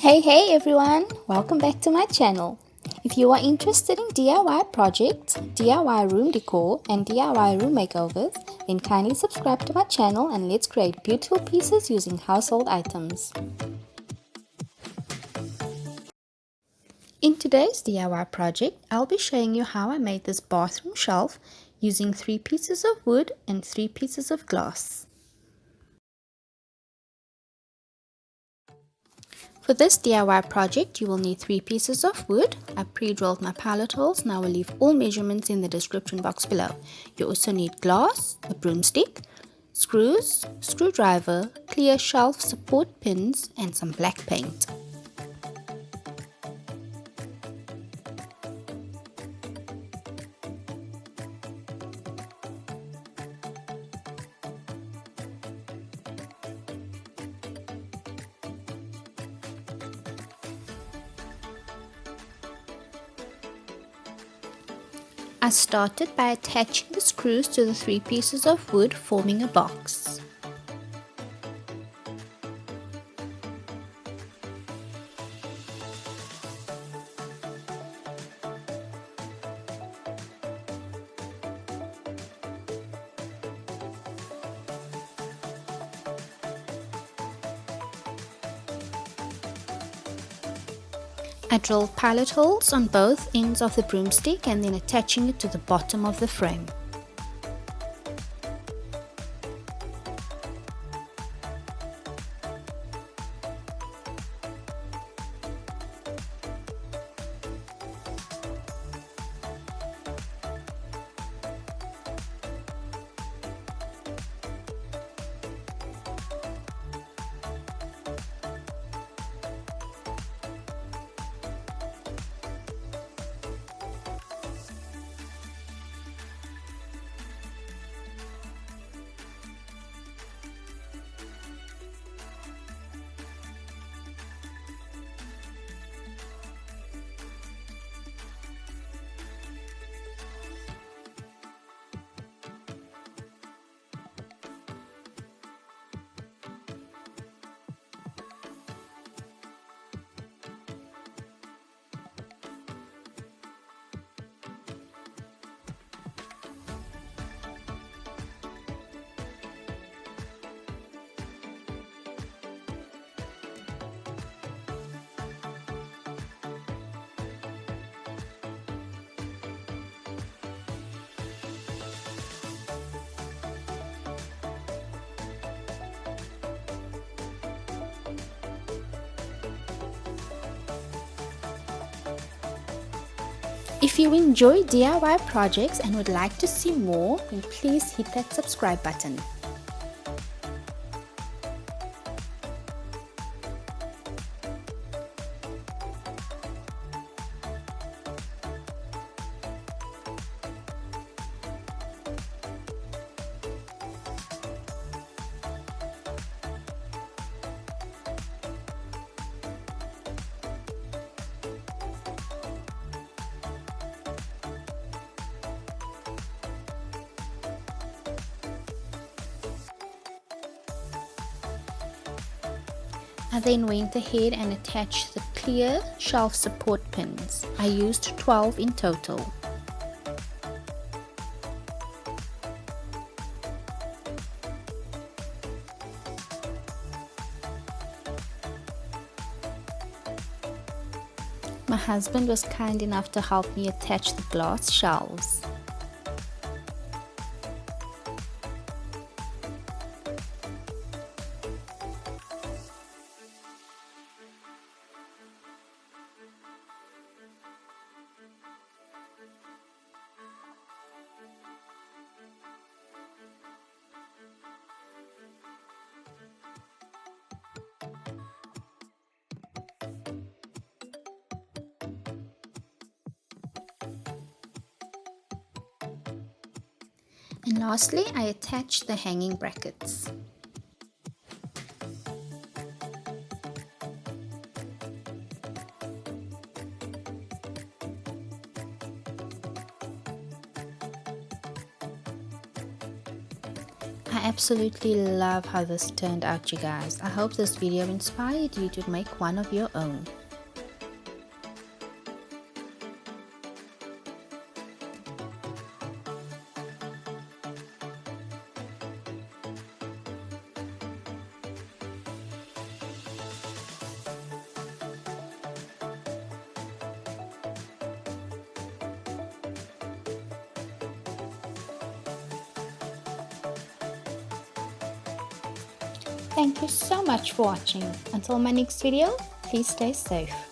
Hey everyone, welcome back to my channel. If you are interested in DIY projects, DIY room decor and DIY room makeovers, then kindly subscribe to my channel and let's create beautiful pieces using household items. In today's DIY project, I'll be showing you how I made this bathroom shelf using 3 pieces of wood and 3 pieces of glass. For this DIY project, you will need 3 pieces of wood. I pre-drilled my pallet holes and I will leave all measurements in the description box below. You also need glass, a broomstick, screws, screwdriver, clear shelf support pins and some black paint. I started by attaching the screws to the 3 pieces of wood, forming a box. I drilled pallet holes on both ends of the broomstick and then attaching it to the bottom of the frame. If you enjoy DIY projects and would like to see more, then please hit that subscribe button. I then went ahead and attached the clear shelf support pins. I used 12 in total. My husband was kind enough to help me attach the glass shelves. And lastly, I attach the hanging brackets. I absolutely love how this turned out, you guys. I hope this video inspired you to make one of your own. Thank you so much for watching. Until my next video, please stay safe.